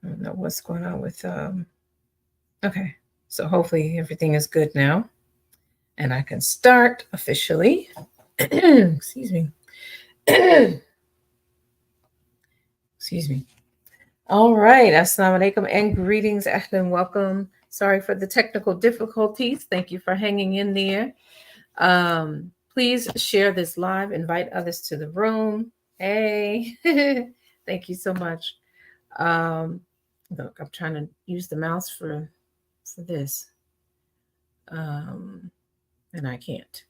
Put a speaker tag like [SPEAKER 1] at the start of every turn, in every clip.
[SPEAKER 1] I don't know what's going on with okay. So hopefully everything is good now and I can start officially. Excuse me. Excuse me. All right. Assalamu alaikum and greetings. Ahlan, welcome. Sorry for the technical difficulties. Thank you for hanging in there. Please share this live, invite others to the room. Hey, thank you so much. Um, Look, I'm trying to use the mouse for this, and I can't.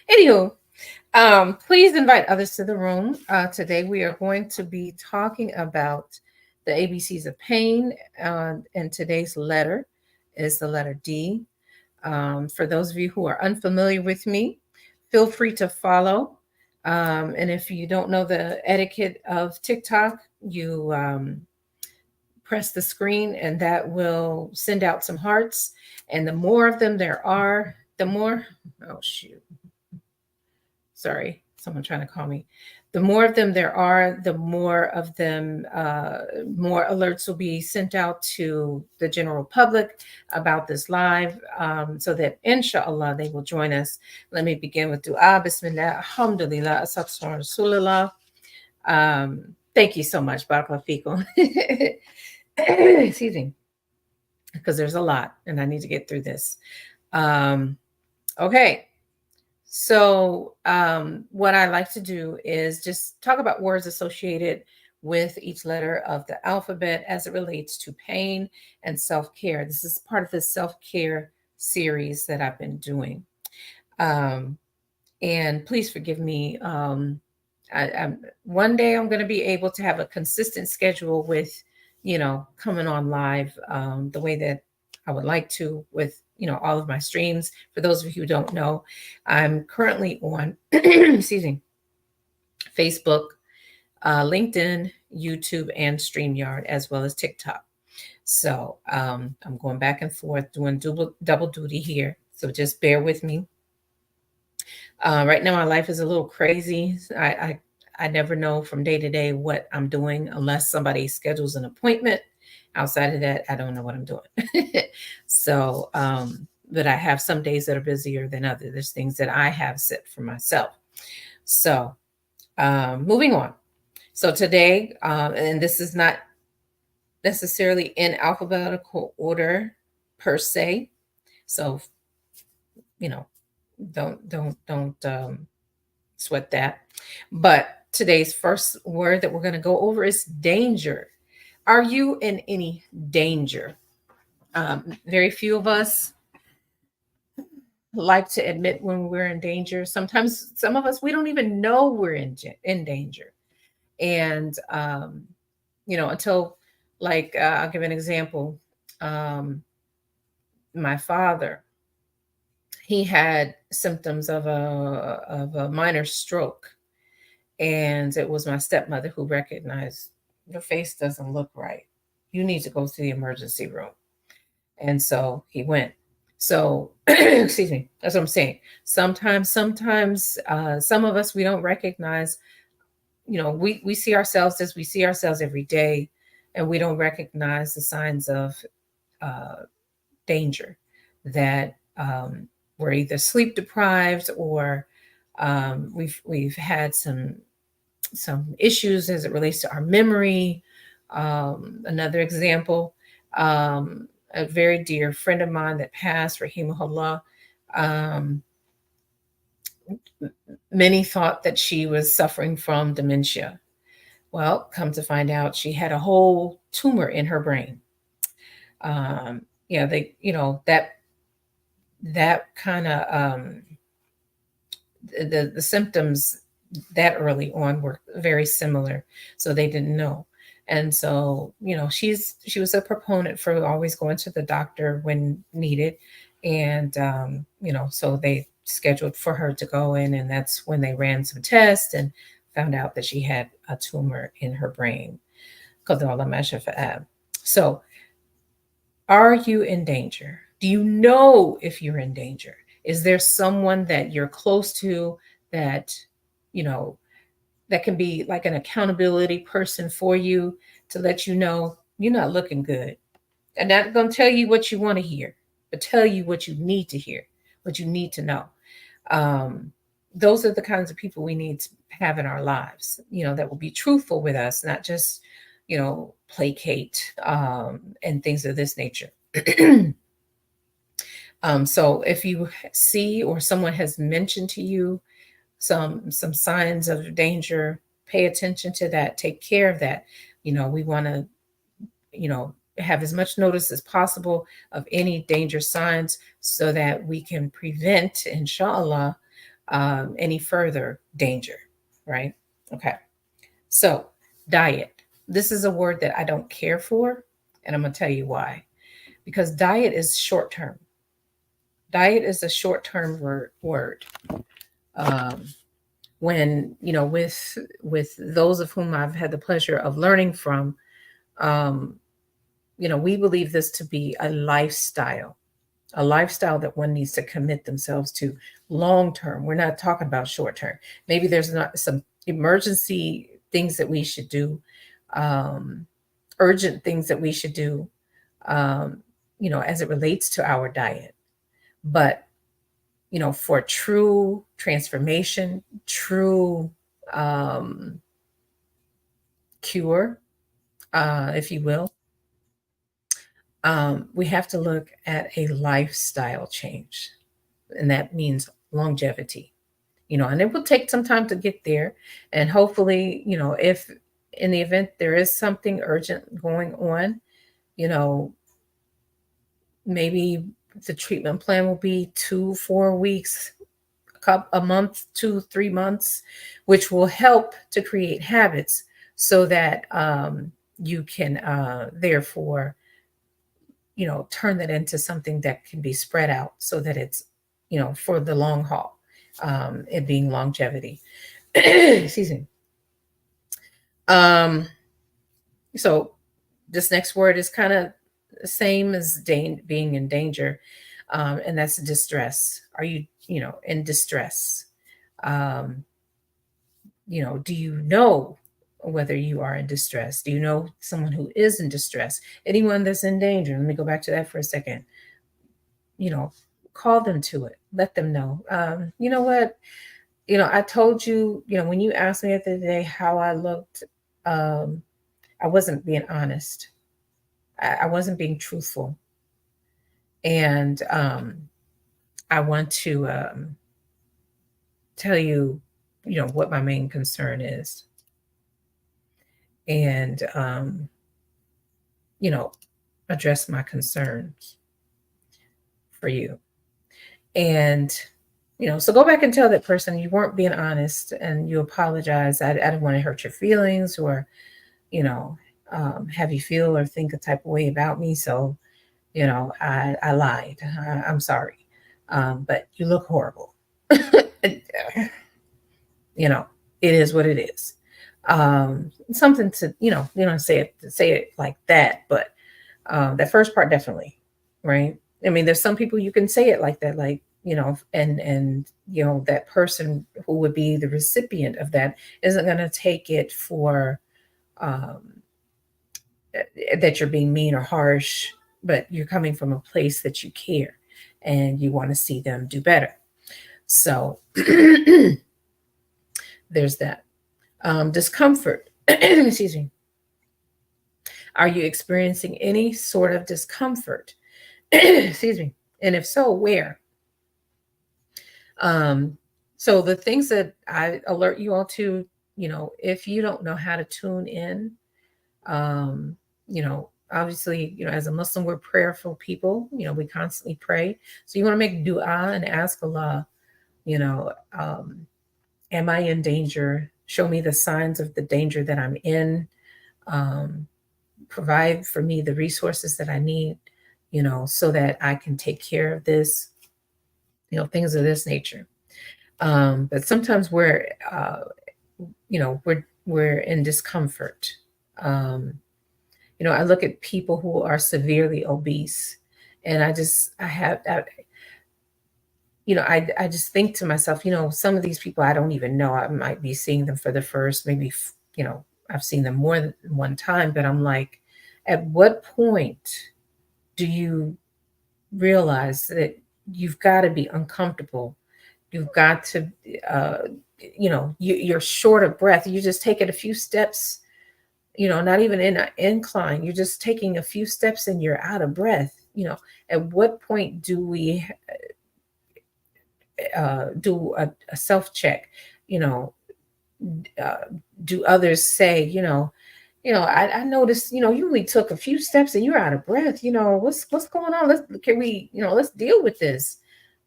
[SPEAKER 1] Anywho, please invite others to the room. Today we are going to be talking about the ABCs of pain, and today's letter is the letter D. For those of you who are unfamiliar with me, feel free to follow. And if you don't know the etiquette of TikTok, you press the screen and that will send out some hearts. And the more of them there are, the more, oh shoot, sorry, someone trying to call me. The more of them there are, the more of them, more alerts will be sent out to the general public about this live, so that inshallah they will join us. Let me begin with dua. Bismillah, alhamdulillah, assalatu ala rasulillah. Thank you so much, barakallahu feekum. Excuse me, because there's a lot and I need to get through this. Okay. So, what I like to do is just talk about words associated with each letter of the alphabet as it relates to pain and self care. This is part of the self care series that I've been doing. Um, and please forgive me. One day I'm going to be able to have a consistent schedule with, coming on live the way that I would like to with, all of my streams. For those of you who don't know, I'm currently on, excuse me, Facebook, LinkedIn, YouTube, and StreamYard, as well as TikTok. So I'm going back and forth doing double duty here. So just bear with me. Right now, my life is a little crazy. I never know from day to day what I'm doing unless somebody schedules an appointment. Outside of that, I don't know what I'm doing. So, but I have some days that are busier than others. There's things that I have set for myself. So, moving on. So today, and this is not necessarily in alphabetical order per se. So, you know, don't sweat that. But today's first word that we're going to go over is danger. Are you in any danger? Very few of us like to admit when we're in danger. Sometimes some of us, we don't even know we're in danger. And, until, like, I'll give an example. My father, he had symptoms of a minor stroke, and it was my stepmother who recognized, your face doesn't look right. You need to go to the emergency room. And so he went. So, excuse me, that's what I'm saying. Sometimes, some of us, we don't recognize, we see ourselves as we see ourselves every day, and we don't recognize the signs of uh, danger that we're either sleep deprived or we've had some issues as it relates to our memory. Another example, a very dear friend of mine that passed, rahimahullah, um, many thought that she was suffering from dementia. Well, come to find out, she had a whole tumor in her brain. Yeah, that kind of the symptoms that early on were very similar, so they didn't know. And so, she was a proponent for always going to the doctor when needed. And, so they scheduled for her to go in, and that's when they ran some tests and found out that she had a tumor in her brain. So, are you in danger? Do you know if you're in danger? Is there someone that you're close to that, you know, that can be like an accountability person for you to let you know, you're not looking good. And not going to tell you what you want to hear, but tell you what you need to hear, what you need to know. Um, those are the kinds of people we need to have in our lives, that will be truthful with us, not just, placate, and things of this nature. So if you see or someone has mentioned to you some signs of danger, pay attention to that, take care of that. We want to, have as much notice as possible of any danger signs so that we can prevent, inshallah, any further danger, right? Okay. So, diet. This is a word that I don't care for, and I'm going to tell you why. Because diet is short term. Diet is a short term word. Um, when with those of whom I've had the pleasure of learning from, um, we believe this to be a lifestyle that one needs to commit themselves to long term. We're not talking about short term. Maybe there's not some emergency things that we should do, um, urgent things that we should do, as it relates to our diet. But, for true transformation, true um, cure, if you will, we have to look at a lifestyle change. And that means longevity, and it will take some time to get there. And hopefully, if in the event there is something urgent going on, you know, maybe the treatment plan will be 2 4 weeks, a month, 2 3 months, which will help to create habits so that you can therefore turn that into something that can be spread out so that it's for the long haul, it being longevity. Excuse me. So this next word is kind of the same as being in danger, and that's distress. Are you in distress? um, do you know whether you are in distress? Do you know someone who is in distress? Anyone that's in danger? Let me go back to that for a second. Call them to it. Let them know. You know what? I told you, when you asked me the other day how I looked, I wasn't being honest. I wasn't being truthful. And I want to tell you, what my main concern is. And, address my concerns for you. And, so go back and tell that person you weren't being honest and you apologize. I didn't want to hurt your feelings or, have you feel or think a type of way about me. So, I lied. I'm sorry. But you look horrible. It is what it is. Something to, you don't say it like that, but that first part definitely, right? I mean, there's some people you can say it like that, like, and that person who would be the recipient of that isn't going to take it for that you're being mean or harsh, but you're coming from a place that you care and you want to see them do better. So there's that. Discomfort. Excuse me. Are you experiencing any sort of discomfort? Excuse me. And if so, where? So the things that I alert you all to, if you don't know how to tune in, obviously, as a Muslim, we're prayerful people. We constantly pray. So you want to make dua and ask Allah, am I in danger? Show me the signs of the danger that I'm in. Provide for me the resources that I need, so that I can take care of this, things of this nature. But sometimes we're in discomfort. I look at people who are severely obese, and I just think to myself, some of these people I don't even know. I might be seeing them for the first, maybe, I've seen them more than one time, but I'm like, At what point do you realize that you've got to be uncomfortable? You've got to, uh, you're short of breath. You just take it a few steps, not even in an incline. You're just taking a few steps and you're out of breath. At what point do we do a self check? You know, uh, do others say, I noticed, you only took a few steps and you're out of breath. What's going on? Let's deal with this.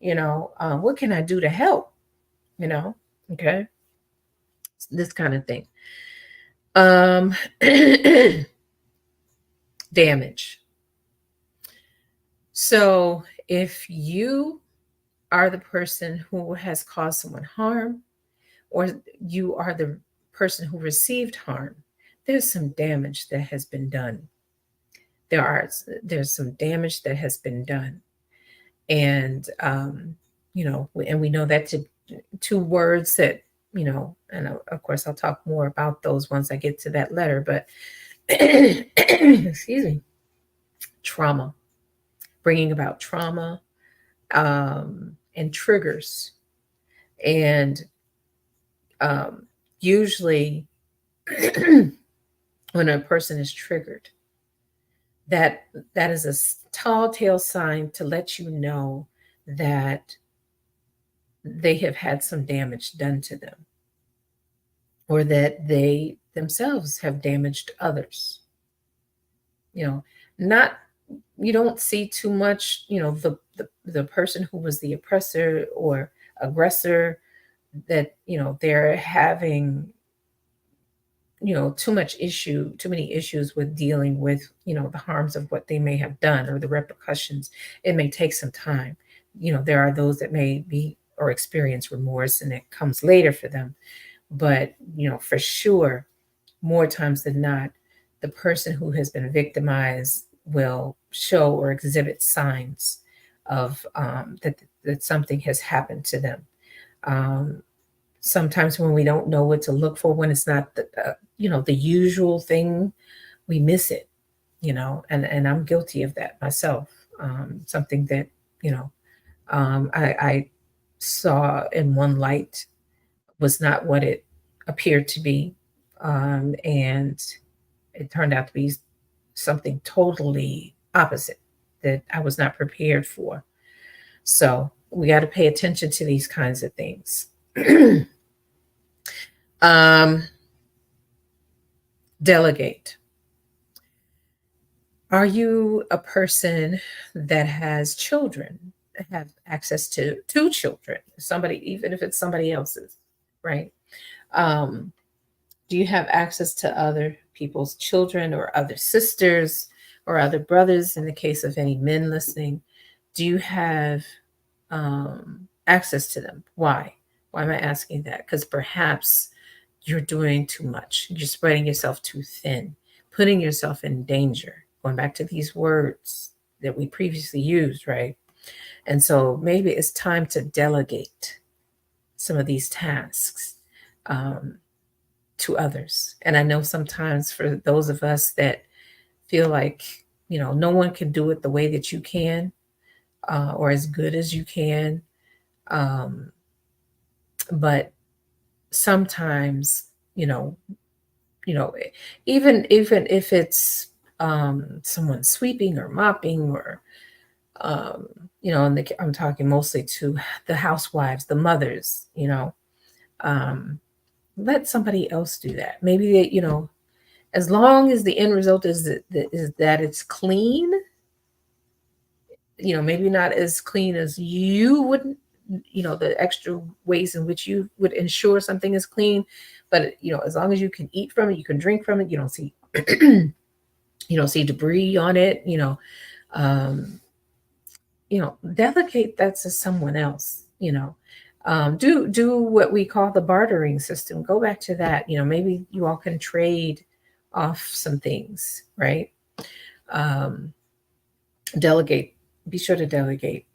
[SPEAKER 1] What can I do to help? You know, okay, this kind of thing. Um, damage. So if you are the person who has caused someone harm, or you are the person who received harm, there's some damage that has been done. There's some damage that has been done, and and we know that to two words that and of course I'll talk more about those once I get to that letter. But excuse me, trauma, bringing about trauma, and triggers, and usually when a person is triggered, that is a tall tale sign to let you know that they have had some damage done to them, or that they themselves have damaged others. Not, you don't see too much, the person who was the oppressor or aggressor, that they're having too many issues with dealing with the harms of what they may have done or the repercussions. It may take some time. There are those that may be or experience remorse, and it comes later for them. But for sure, more times than not, the person who has been victimized will show or exhibit signs of that something has happened to them. Sometimes when we don't know what to look for, when it's not the usual thing, we miss it. And I'm guilty of that myself. Something that I saw in one light was not what it appeared to be, and it turned out to be something totally opposite that I was not prepared for. So we got to pay attention to these kinds of things. Delegate. Are you a person that has children, have access to two children, somebody, even if it's somebody else's, right? Um, do you have access to other people's children, or other sisters, or other brothers, in the case of any men listening? Do you have access to them? Why am I asking that? Because perhaps you're doing too much. You're spreading yourself too thin, putting yourself in danger. Going back to these words that we previously used, right? And so maybe it's time to delegate some of these tasks to others. And I know sometimes for those of us that feel like, no one can do it the way that you can, or as good as you can. But sometimes, even if it's someone sweeping or mopping, or and I'm talking mostly to the housewives, the mothers, let somebody else do that. Maybe they, as long as the end result is that it's clean, maybe not as clean as you would, the extra ways in which you would ensure something is clean. But as long as you can eat from it, you can drink from it, you don't see you don't see debris on it, um, delegate that to someone else. Do what we call the bartering system. Go back to that. Maybe you all can trade off some things, right? Delegate. Be sure to delegate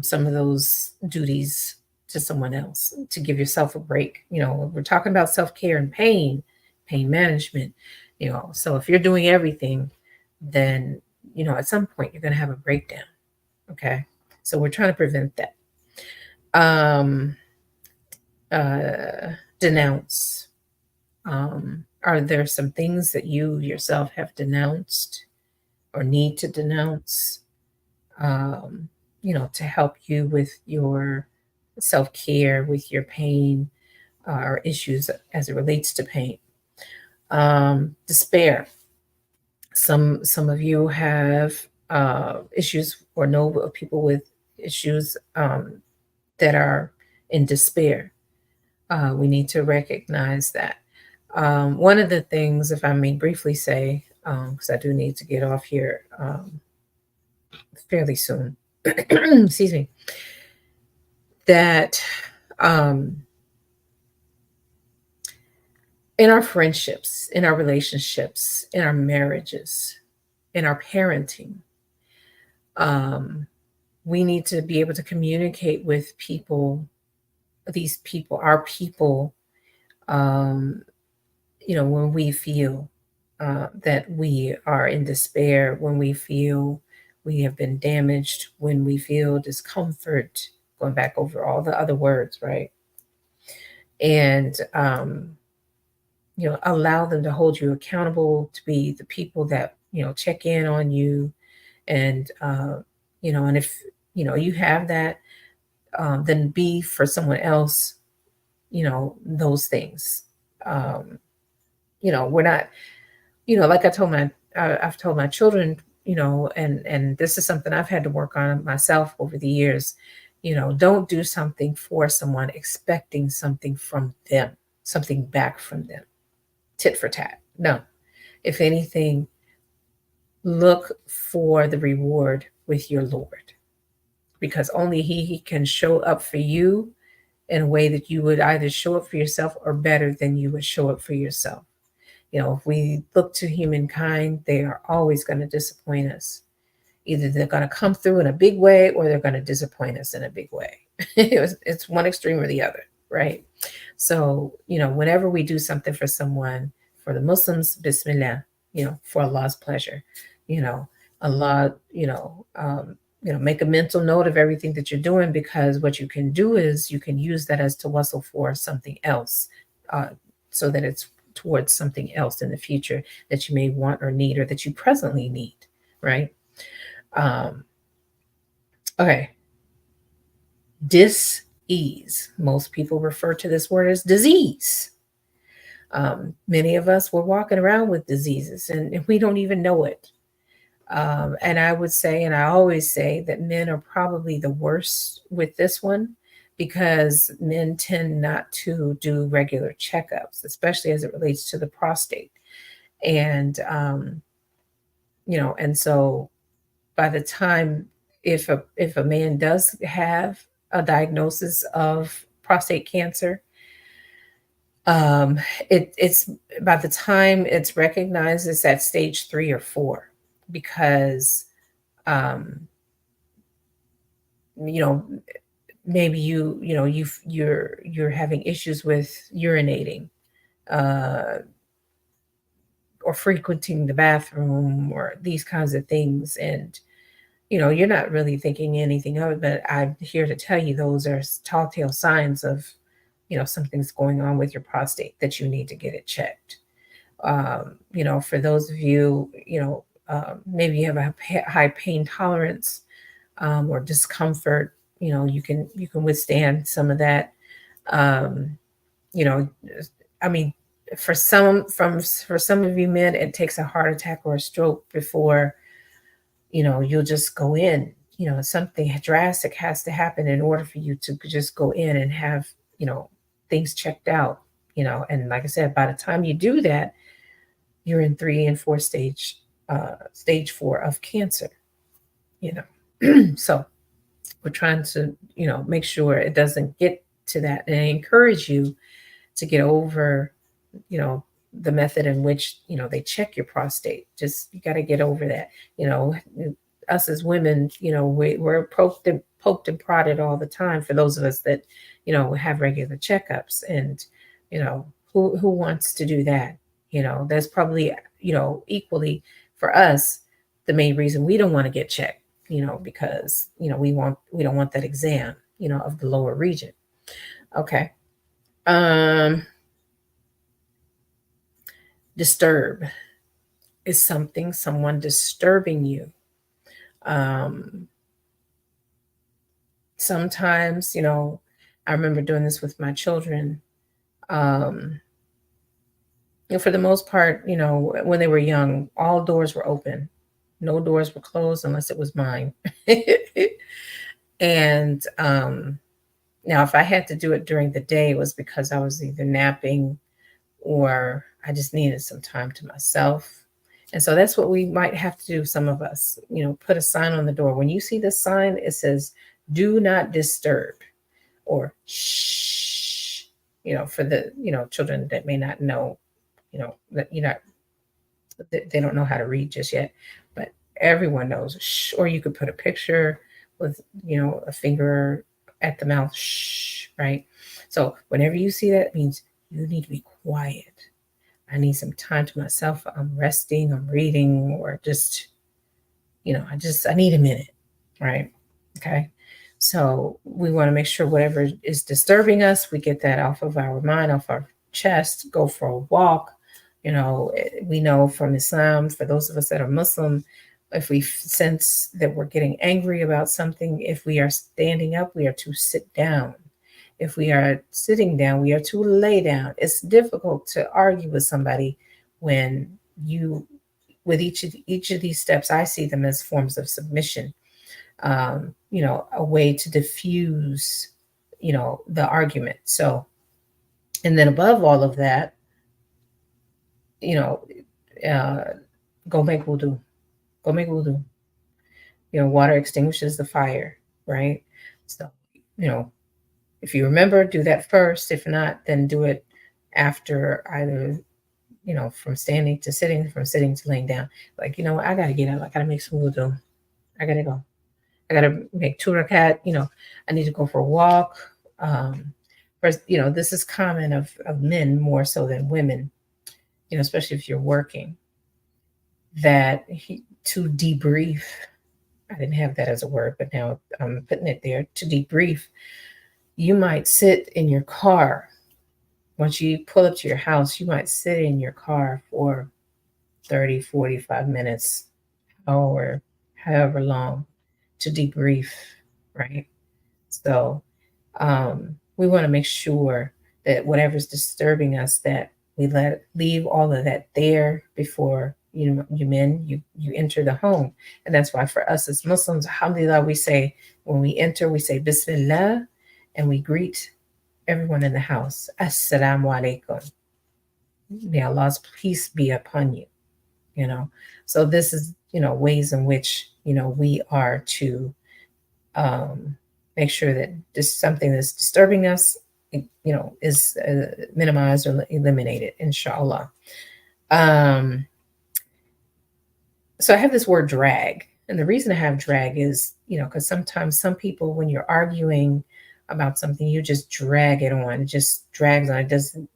[SPEAKER 1] some of those duties to someone else, to give yourself a break. We're talking about self-care and pain management. So if you're doing everything, then, at some point you're going to have a breakdown. Okay. So we're trying to prevent that. Um, Denounce. Are there some things that you yourself have denounced or need to denounce, um, to help you with your self care, with your pain, or issues as it relates to pain? Despair. Some of you have issues or know of people with issues that are in despair. We need to recognize that. One of the things, if I may briefly say, because I do need to get off here fairly soon, excuse me, that um, in our friendships, in our relationships, in our marriages, in our parenting, um, we need to be able to communicate with people, these people, our people, um, when we feel that we are in despair, when we feel we have been damaged, when we feel discomfort, going back over all the other words, right? And, allow them to hold you accountable, to be the people that, check in on you. And, and if, you have that, then be for someone else, those things. Um, we're not, like I've told my children, and this is something I've had to work on myself over the years. Don't do something for someone expecting something from them, something back from them, tit for tat. No, if anything, look for the reward with your Lord, because only He can show up for you in a way that you would either show up for yourself or better than you would show up for yourself. If we look to humankind, they are always going to disappoint us. Either they're going to come through in a big way or they're going to disappoint us in a big way. It's one extreme or the other, right? So, whenever we do something for someone, for the Muslims, Bismillah, for Allah's pleasure, Allah, make a mental note of everything that you're doing, because what you can do is you can use that as tawassul for something else, so that it's towards something else in the future that you may want or need, or that you presently need, right? Okay. Dis-ease. Most people refer to this word as disease. Many of us were walking around with diseases and we don't even know it. And I would say, and I always say, that men are probably the worst with this one, because men tend not to do regular checkups, especially as it relates to the prostate. And, and so by the time, if a man does have a diagnosis of prostate cancer, it's by the time it's recognized, it's at stage 3 or 4, because um, you know maybe you're having issues with urinating, uh, or frequenting the bathroom, or these kinds of things, and you're not really thinking anything of it, but I'm here to tell you those are telltale signs of something's going on with your prostate, that you need to get it checked. For those of you, maybe you have a high pain tolerance, or discomfort. You can withstand some of that. Um, you know, I mean, for some of you men, it takes a heart attack or a stroke before you'll just go in. Something drastic has to happen in order for you to just go in and have things checked out. And like I said, by the time you do that, you're in 3 and 4 stage 4 of cancer. you know so we're trying to make sure it doesn't get to that, and I encourage you to get over you know the method in which they check your prostate. Just, you got to get over that. you know us as women, we're poked and prodded all the time, for those of us that have regular checkups. And who wants to do that? There's probably equally for us, the main reason we don't want to get checked, because we don't want that exam, of the lower region. Okay. Um, disturb is someone disturbing you. Um, sometimes, I remember doing this with my children. Um, for the most part, when they were young, all doors were open. No doors were closed unless it was mine. And now, if I had to do it during the day, it was because I was either napping or I just needed some time to myself. And so that's what we might have to do, some of us, put a sign on the door. When you see the sign, it says, do not disturb, or shh, for the, children that may not know, that they don't know how to read just yet, but everyone knows. Shh, or you could put a picture with, a finger at the mouth. Shh, right? So whenever you see that, it means you need to be quiet. I need some time to myself. I'm resting, I'm reading, or just, I need a minute, right? Okay. So we want to make sure whatever is disturbing us, we get that off of our mind, off our chest, go for a walk. We know from Islam, for those of us that are Muslim, if we sense that we're getting angry about something, if we are standing up, we are to sit down. If we are sitting down, we are to lay down. It's difficult to argue with somebody when with each of these steps, I see them as forms of submission. A way to diffuse, the argument. So, and then above all of that, you know, uh, go make wudu. Go make wudu. Water extinguishes the fire, right? So, you know, if you remember, do that first. If not, then do it after, either, from standing to sitting, from sitting to laying down. Like, I got to get up. I got to make some wudu. I got to go. I got to make two rakat. I need to go for a walk. First, this is common of men more so than women, especially if you're working, to debrief. I didn't have that as a word, but now I'm putting it there. To debrief, you might sit in your car. Once you pull up to your house, you might sit in your car for 30, 45 minutes, or however long, to debrief, right? So we want to make sure that whatever's disturbing us, that we leave all of that there before you enter the home. And that's why for us as Muslims, alhamdulillah, we say, when we enter, we say Bismillah, and we greet everyone in the house. Assalamu alaikum. May Allah's peace be upon you. So this is, ways in which, we are to make sure that something that's disturbing us, is minimized or eliminated, inshallah. So I have this word drag. And the reason I have drag is, because sometimes some people, when you're arguing about something, you just drag it on. It just drags on. It doesn't,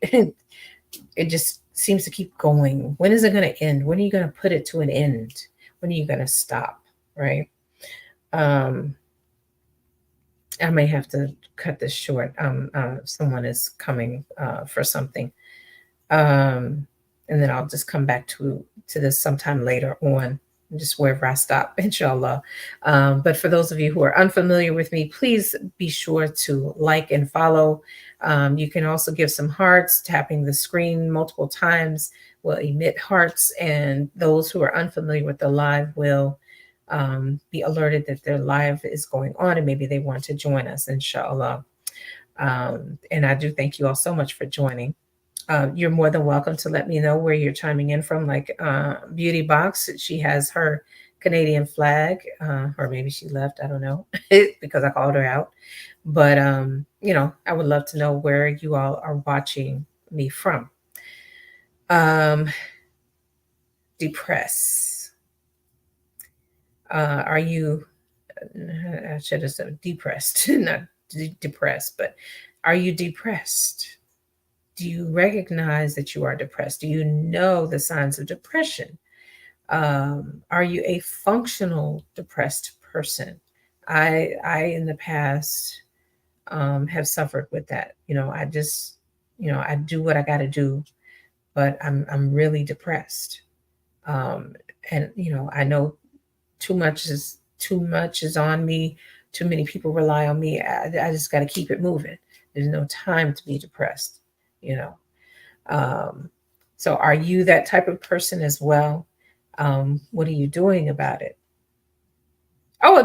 [SPEAKER 1] it just seems to keep going. When is it going to end? When are you going to put it to an end? When are you going to stop? Right? I may have to cut this short. Someone is coming for something. And then I'll just come back to this sometime later on, just wherever I stop, inshallah. But for those of you who are unfamiliar with me, please be sure to like and follow. You can also give some hearts. Tapping the screen multiple times will emit hearts, and those who are unfamiliar with the live will be alerted that their live is going on, and maybe they want to join us, inshallah. And I do thank you all so much for joining. You're more than welcome to let me know where you're chiming in from. Like Beauty Box, she has her Canadian flag, or maybe she left, I don't know, because I called her out. But I would love to know where you all are watching me from. Depressed. Are you, I should have said depressed, not depressed, but are you depressed? Do you recognize that you are depressed? Do you know the signs of depression? Are you a functional depressed person? I in the past have suffered with that. I just, I do what I got to do, but I'm really depressed. Um, and I know too much is on me. Too many people rely on me. I just got to keep it moving. There's no time to be depressed. You know. Um, so, are you that type of person as well? What are you doing about it? Oh,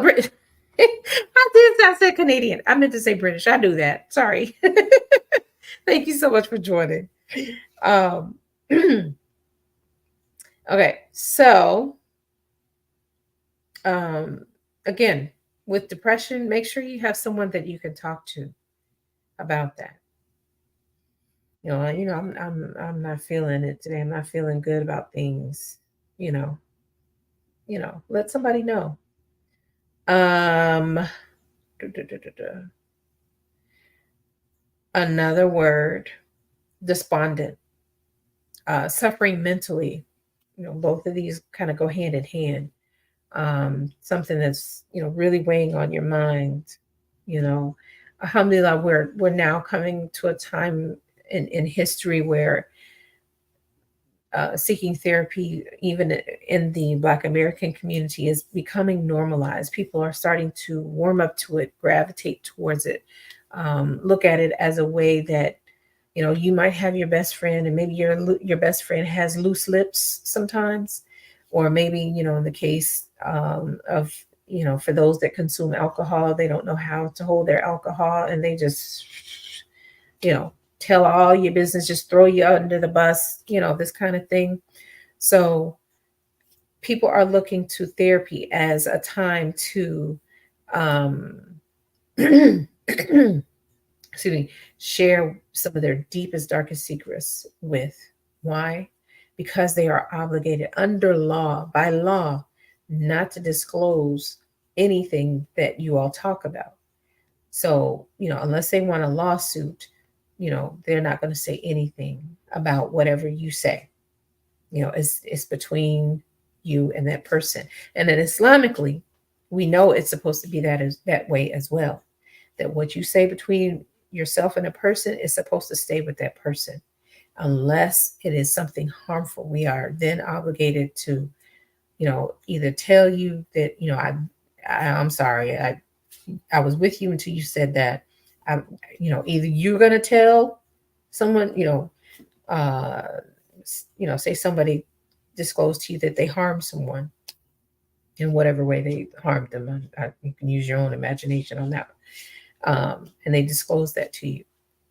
[SPEAKER 1] I said Canadian. I meant to say British. I do that. Sorry. Thank you so much for joining. Um, okay, so um, again, with depression, make sure you have someone that you can talk to about that. I'm not feeling it today. I'm not feeling good about things. You know, let somebody know. Um, duh, duh, duh, duh, duh. Another word, despondent, suffering mentally. Both of these kind of go hand in hand. Something that's really weighing on your mind. You know, alhamdulillah, we're now coming to a time in history where seeking therapy, even in the Black American community, is becoming normalized. People are starting to warm up to it, gravitate towards it, look at it as a way that you might have your best friend, and maybe your best friend has loose lips sometimes, or maybe in the case of for those that consume alcohol, they don't know how to hold their alcohol, and they just tell all your business, just throw you under the bus, this kind of thing. So people are looking to therapy as a time to um, excuse me, share some of their deepest, darkest secrets with. Why? Because they are obligated under law, by law, not to disclose anything that you all talk about. So, unless they want a lawsuit, they're not going to say anything about whatever you say. It's between you and that person. And then Islamically, we know it's supposed to be that way as well. That what you say between yourself and a person is supposed to stay with that person, unless it is something harmful. We are then obligated to, either tell you that, I'm sorry, I was with you until you said that. Either you're gonna tell someone, uh, say somebody disclosed to you that they harmed someone in whatever way they harmed them. You can use your own imagination on that. And they disclosed that to you.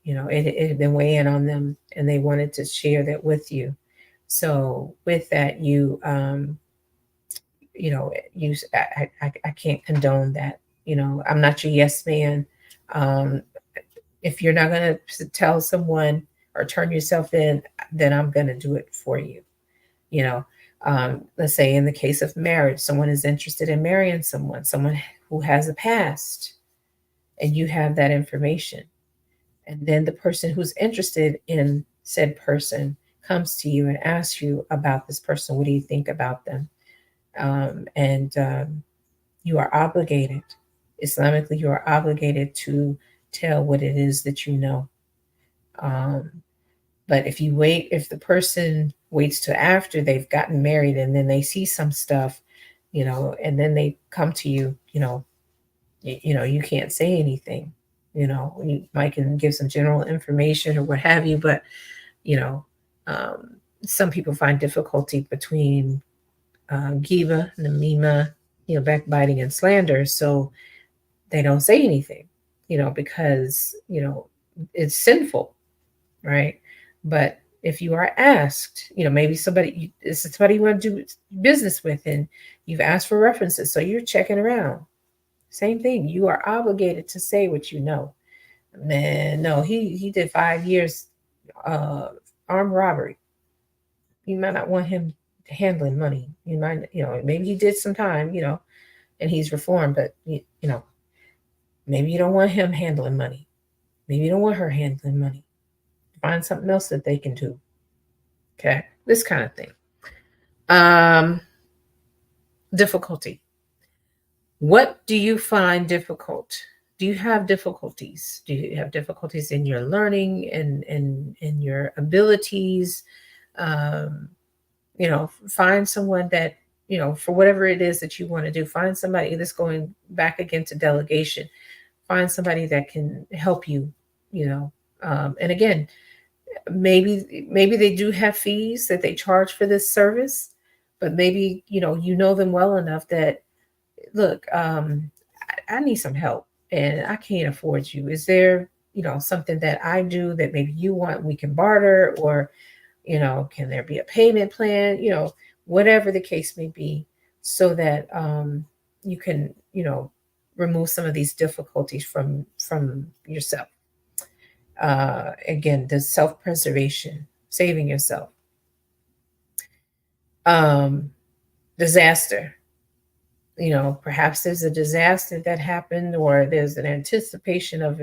[SPEAKER 1] It had been weighing on them, and they wanted to share that with you. So with that, I can't condone that. I'm not your yes man. Um, if you're not going to tell someone or turn yourself in, then I'm going to do it for you. You know, let's say in the case of marriage, someone is interested in marrying someone who has a past, and you have that information. And then the person who's interested in said person comes to you and asks you about this person. What do you think about them? And you are obligated, Islamically, you are obligated to tell what it is that you know. Um, but if the person waits till after they've gotten married and then they see some stuff, and then they come to you, you can't say anything. You might can give some general information or what have you, but you know, um, some people find difficulty between giba, namima, backbiting and slander, so they don't say anything, because it's sinful, right? But if you are asked, maybe this is somebody you want to do business with, and you've asked for references, so you're checking around. Same thing. You are obligated to say what you know. Man, no, he did 5 years uh, armed robbery. You might not want him handling money. You might, maybe he did some time, and he's reformed, but maybe you don't want him handling money. Maybe you don't want her handling money. Find something else that they can do. Okay, this kind of thing. Um, Difficulty. What do you find difficult? Do you have difficulties? Do you have difficulties in your learning and in your abilities? Um, find someone that, for whatever it is that you want to do, find somebody that's going back again to delegation. Find somebody that can help you, you know. And again, maybe they do have fees that they charge for this service, but maybe, you know them well enough that, look, I need some help and I can't afford you. Is there, something that I do that maybe you want, we can barter, or, can there be a payment plan, whatever the case may be, so that you can, remove some of these difficulties from yourself. Again, the self-preservation, saving yourself. Um, Disaster. Perhaps there's a disaster that happened, or there's an anticipation of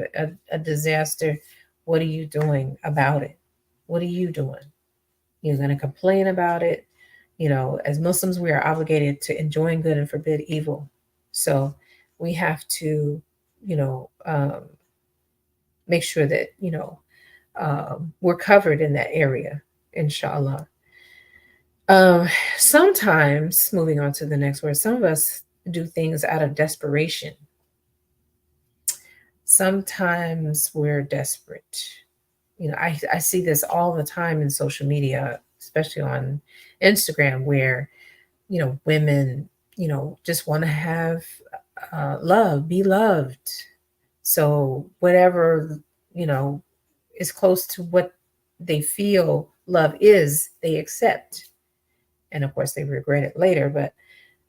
[SPEAKER 1] a disaster. What are you doing about it? What are you doing? You're going to complain about it. As Muslims, we are obligated to enjoin good and forbid evil. So we have to, you know, um, make sure that, we're covered in that area, inshallah. Sometimes, moving on to the next word, some of us do things out of desperation. Sometimes we're desperate. I see this all the time in social media, especially on Instagram, where, women, just want to have love, be loved. So whatever, you know, is close to what they feel love is, they accept. And of course, they regret it later. But,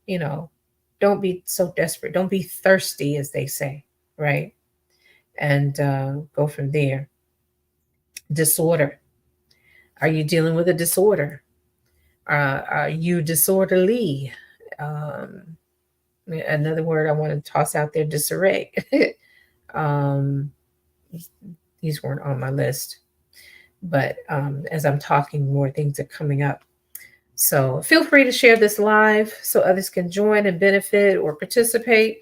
[SPEAKER 1] you know, don't be so desperate. Don't be thirsty, as they say, right? And go from there. Disorder. Are you dealing with a disorder? Are you disorderly? Um, Another word I want to toss out there, disarray. um, these weren't on my list, but as I'm talking, more things are coming up. So feel free to share this live so others can join and benefit or participate.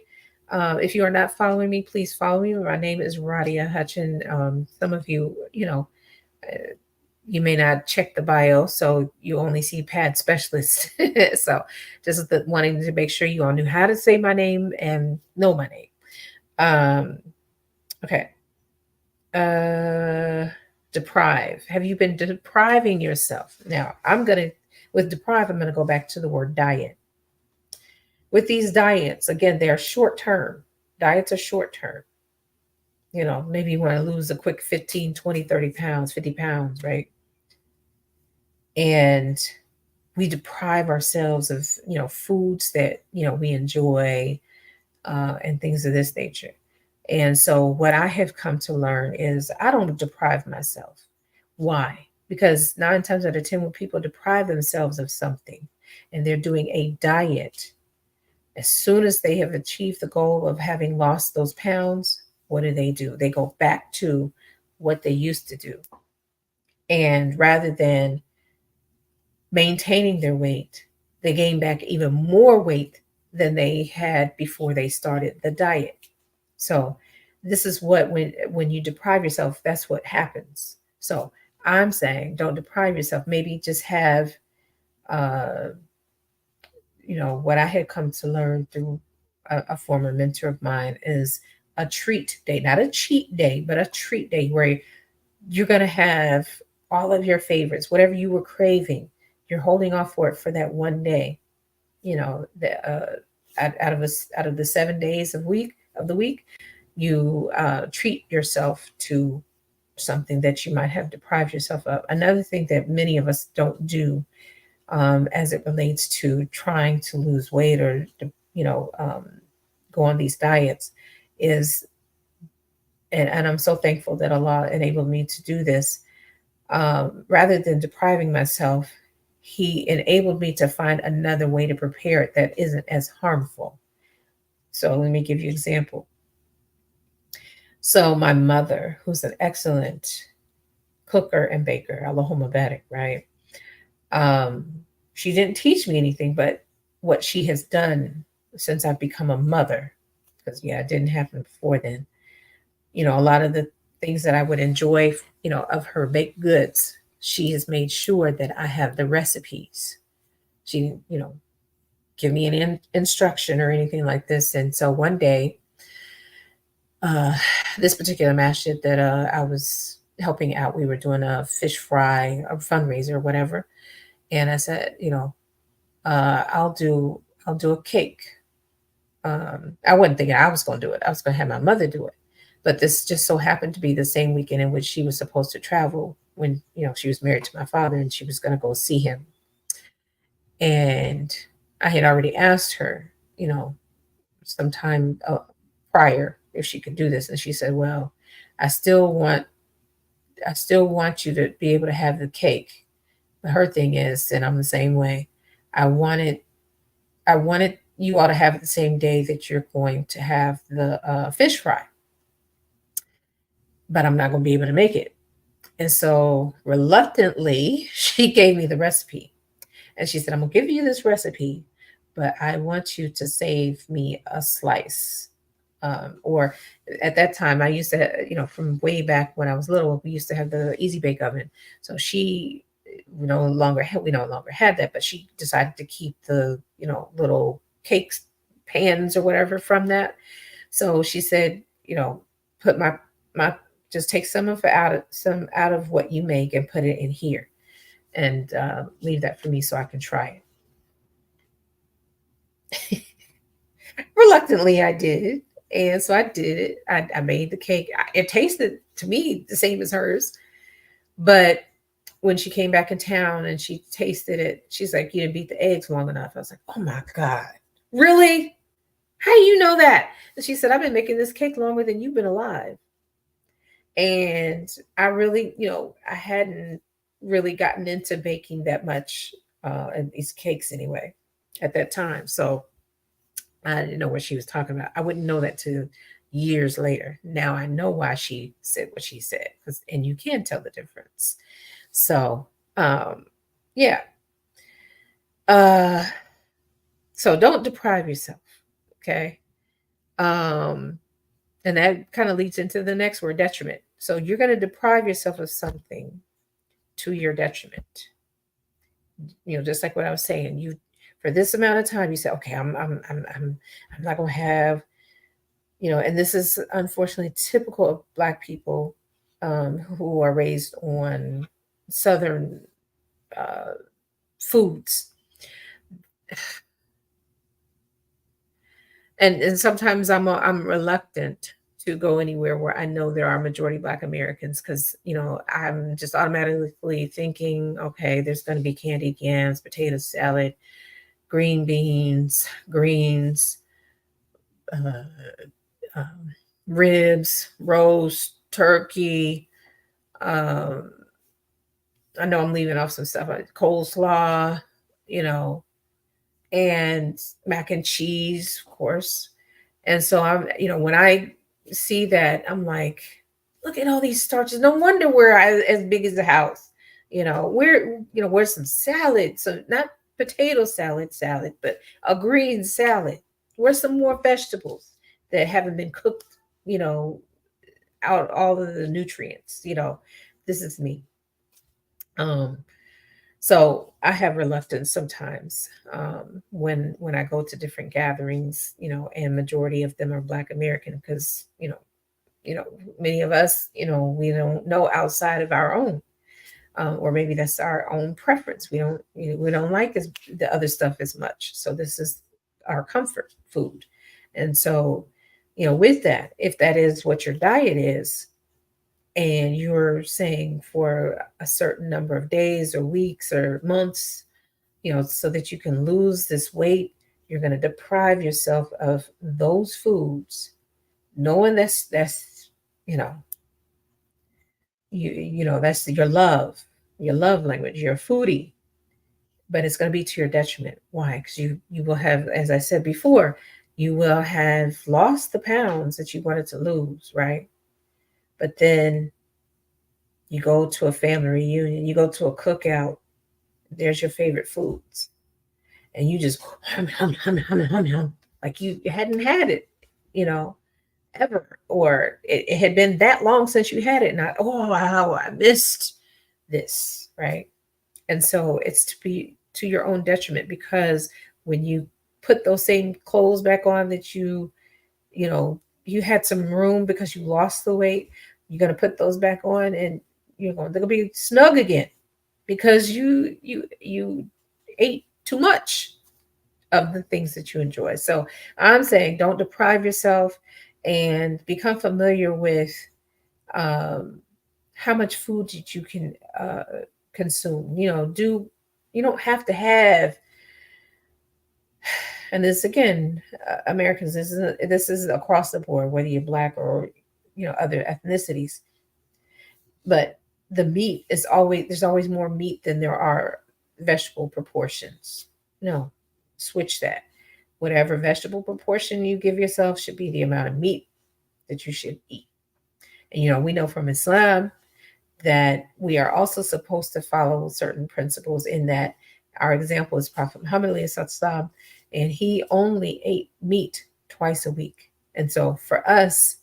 [SPEAKER 1] If you are not following me, please follow me. My name is Radia Hutchin. Some of you, you may not check the bio, so you only see pad specialist. So just wanting to make sure you all knew how to say my name and know my name. Okay. Deprive. Have you been depriving yourself? Now, with deprive, I'm going to go back to the word diet. With these diets, again, they are short term. Diets are short term. Maybe you want to lose a quick 15, 20, 30 pounds, 50 pounds, right? And we deprive ourselves of, foods that, we enjoy, and things of this nature. And so what I have come to learn is I don't deprive myself. Why? Because 9 times out of 10, when people deprive themselves of something and they're doing a diet, as soon as they have achieved the goal of having lost those pounds, what do? They go back to what they used to do. And rather than maintaining their weight, they gain back even more weight than they had before they started the diet. So this is what, when you deprive yourself, that's what happens. So I'm saying don't deprive yourself. Maybe just have, what I had come to learn through a former mentor of mine is a treat day, not a cheat day, but a treat day where you're going to have all of your favorites, whatever you were craving. You're holding off for it for that one day. Out of the 7 days of the week, you treat yourself to something that you might have deprived yourself of. Another thing that many of us don't do, as it relates to trying to lose weight or go on these diets, is, and I'm so thankful that Allah enabled me to do this. Rather than depriving myself, He enabled me to find another way to prepare it that isn't as harmful. So let me give you an example. So my mother, who's an excellent cooker and baker, Allahumma barik, right? She didn't teach me anything, but what she has done since I've become a mother, because yeah, it didn't happen before then. A lot of the things that I would enjoy, of her baked goods, she has made sure that I have the recipes. She, give me an instruction or anything like this. And so one day, uh, this particular masjid that I was helping out, we were doing a fish fry, a fundraiser, or whatever. And I said, I'll do a cake. I wasn't thinking I was going to do it. I was going to have my mother do it. But this just so happened to be the same weekend in which she was supposed to travel when, she was married to my father and she was going to go see him. And I had already asked her, sometime prior if she could do this. And she said, well, I still want, I still want you to be able to have the cake. But her thing is, and I'm the same way, I wanted I wanted you all to have it the same day that you're going to have the fish fry, but I'm not going to be able to make it. And so reluctantly, she gave me the recipe. And she said, I'm going to give you this recipe, but I want you to save me a slice. Or at that time, I used to, from way back when I was little, we used to have the Easy Bake Oven. So we no longer had that, but she decided to keep the, little cakes pans or whatever from that. So she said, put my just take some out of what you make and put it in here and leave that for me so I can try it. Reluctantly, I did. And so I did it. I made the cake. It tasted to me the same as hers. But when she came back in town and she tasted it, she's like, you didn't beat the eggs long enough. I was like, oh my God, really? How do you know that? And she said, I've been making this cake longer than you've been alive. And I really, I hadn't really gotten into baking that much, and these cakes anyway at that time. So I didn't know what she was talking about. I wouldn't know that till years later. Now I know why she said what she said, and you can tell the difference. So, yeah. Uh, so don't deprive yourself. Okay. Um, and that kind of leads into the next word, detriment. So you're going to deprive yourself of something to your detriment. Just like what I was saying, you for this amount of time, you say, okay, I'm not going to have, and this is unfortunately typical of Black people, who are raised on Southern uh, foods. And sometimes I'm reluctant to go anywhere where I know there are majority Black Americans, because I'm just automatically thinking, okay, there's going to be candied yams, potato salad, green beans, greens, uh, um, ribs, roast, turkey. Um, I know I'm leaving off some stuff like coleslaw, you know, and mac and cheese, of course. And so when I see that, I'm like, look at all these starches. No wonder we're as big as the house. Where's some salad? So not potato salad, but a green salad. Where's some more vegetables that haven't been cooked, you know, out all of the nutrients? This is me. Um, so I have reluctance sometimes, when I go to different gatherings, and majority of them are Black American, because many of us, we don't know outside of our own, or maybe that's our own preference. We don't like the other stuff as much. So this is our comfort food, and so with that, if that is what your diet is, and you're saying for a certain number of days or weeks or months, so that you can lose this weight, you're going to deprive yourself of those foods, knowing that's you know that's your love language. You're a foodie, but it's going to be to your detriment. Why? Because you will have, as I said before, you will have lost the pounds that you wanted to lose, right? But then you go to a family reunion, you go to a cookout, there's your favorite foods. and you just hum, hum, hum, hum, hum, hum, like you hadn't had it, you know, ever, or it had been that long since you had it. Not, oh, wow, I missed this, right? And so it's to be to your own detriment, because when you put those same clothes back on that you know, you had some room because you lost the weight, you're going to put those back on and they're going to be snug again because you ate too much of the things that you enjoy. So I'm saying don't deprive yourself and become familiar with um, how much food that you can consume. You don't have to have, and this again, Americans, this is across the board, whether you're black or other ethnicities. But the meat is always there's always more meat than there are vegetable proportions. No, switch that. Whatever vegetable proportion you give yourself should be the amount of meat that you should eat. And we know from Islam that we are also supposed to follow certain principles, in that our example is Prophet Muhammad, and he only ate meat twice a week. And so for us,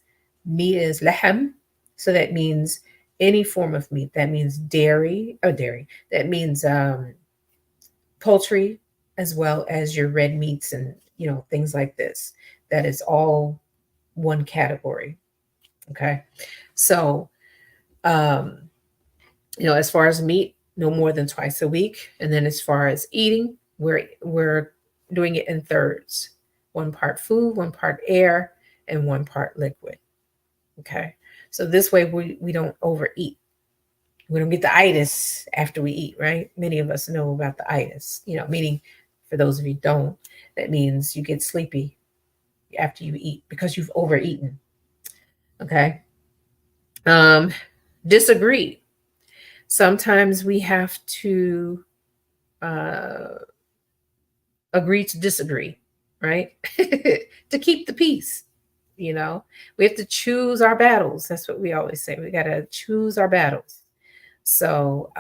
[SPEAKER 1] meat is lahm. So that means any form of meat. That means dairy. That means poultry, as well as your red meats and things like this. That is all one category. Okay. So as far as meat, no more than twice a week. And then as far as eating, we're doing it in thirds. 1 part food, 1 part air, and 1 part liquid. Okay. So this way we don't overeat. We don't get the itis after we eat, right? Many of us know about the itis, meaning, for those of you who don't, that means you get sleepy after you eat because you've overeaten. Okay. Disagree. Sometimes we have to agree to disagree, right? To keep the peace. We have to choose our battles. That's what we always say. We got to choose our battles. So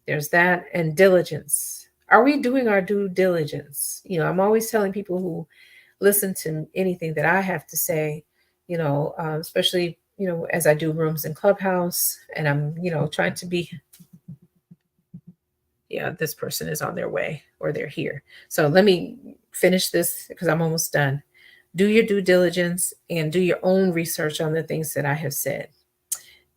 [SPEAKER 1] there's that. And diligence. Are we doing our due diligence? I'm always telling people who listen to anything that I have to say, especially, as I do rooms in Clubhouse, and I'm, trying to be, yeah, this person is on their way or they're here. So let me finish this because I'm almost done. Do your due diligence and do your own research on the things that I have said.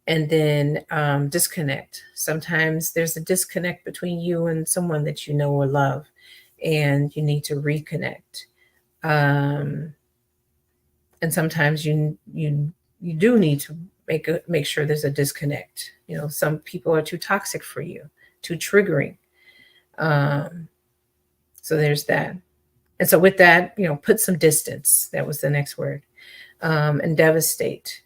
[SPEAKER 1] And then disconnect. Sometimes there's a disconnect between you and someone that you know or love, and you need to reconnect. And sometimes you do need to make sure there's a disconnect. Some people are too toxic for you, too triggering. So there's that. And so with that, put some distance. That was the next word. And devastate.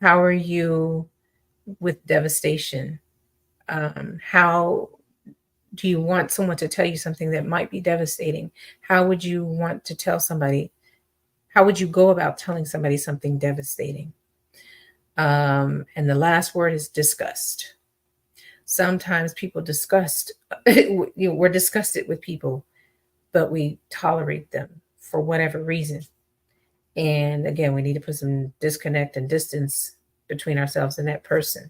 [SPEAKER 1] How are you with devastation? How do you want someone to tell you something that might be devastating? How would you want to tell somebody? How would you go about telling somebody something devastating? And the last word is disgust. Sometimes people we're disgusted with people, but we tolerate them for whatever reason. And again, we need to put some disconnect and distance between ourselves and that person.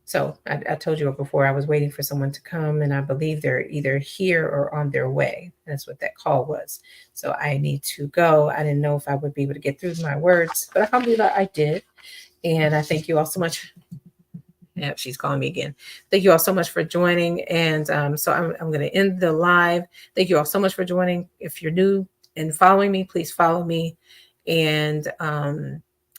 [SPEAKER 1] So I told you before, I was waiting for someone to come, and I believe they're either here or on their way. That's what that call was. So I need to go. I didn't know if I would be able to get through my words, but alhamdulillah, I did. And I thank you all so much. Yeah, she's calling me again. Thank you all so much for joining. And so I'm going to end the live. Thank you all so much for joining. If you're new and following me, please follow me. And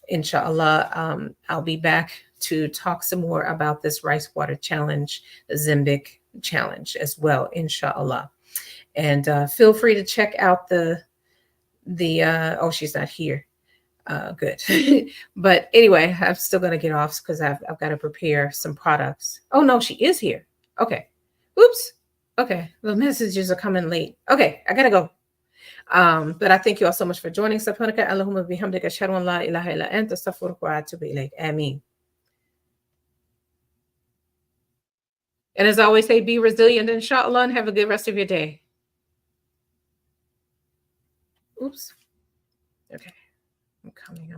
[SPEAKER 1] inshallah, I'll be back to talk some more about this rice water challenge, the Zimbic challenge as well, inshallah. And feel free to check out the oh, she's not here. Good. But anyway, I'm still going to get off because I've got to prepare some products. Oh, no, she is here. Okay. Oops. Okay. The messages are coming late. Okay. I got to go. But I thank you all so much for joining. Subhanaka Allahumma bihamdika ashhadu an la ilaha illa anta astaghfiruka wa atubu ilayk. Ameen. And as I always say, be resilient, inshallah, and have a good rest of your day. Oops. Okay. I'm coming.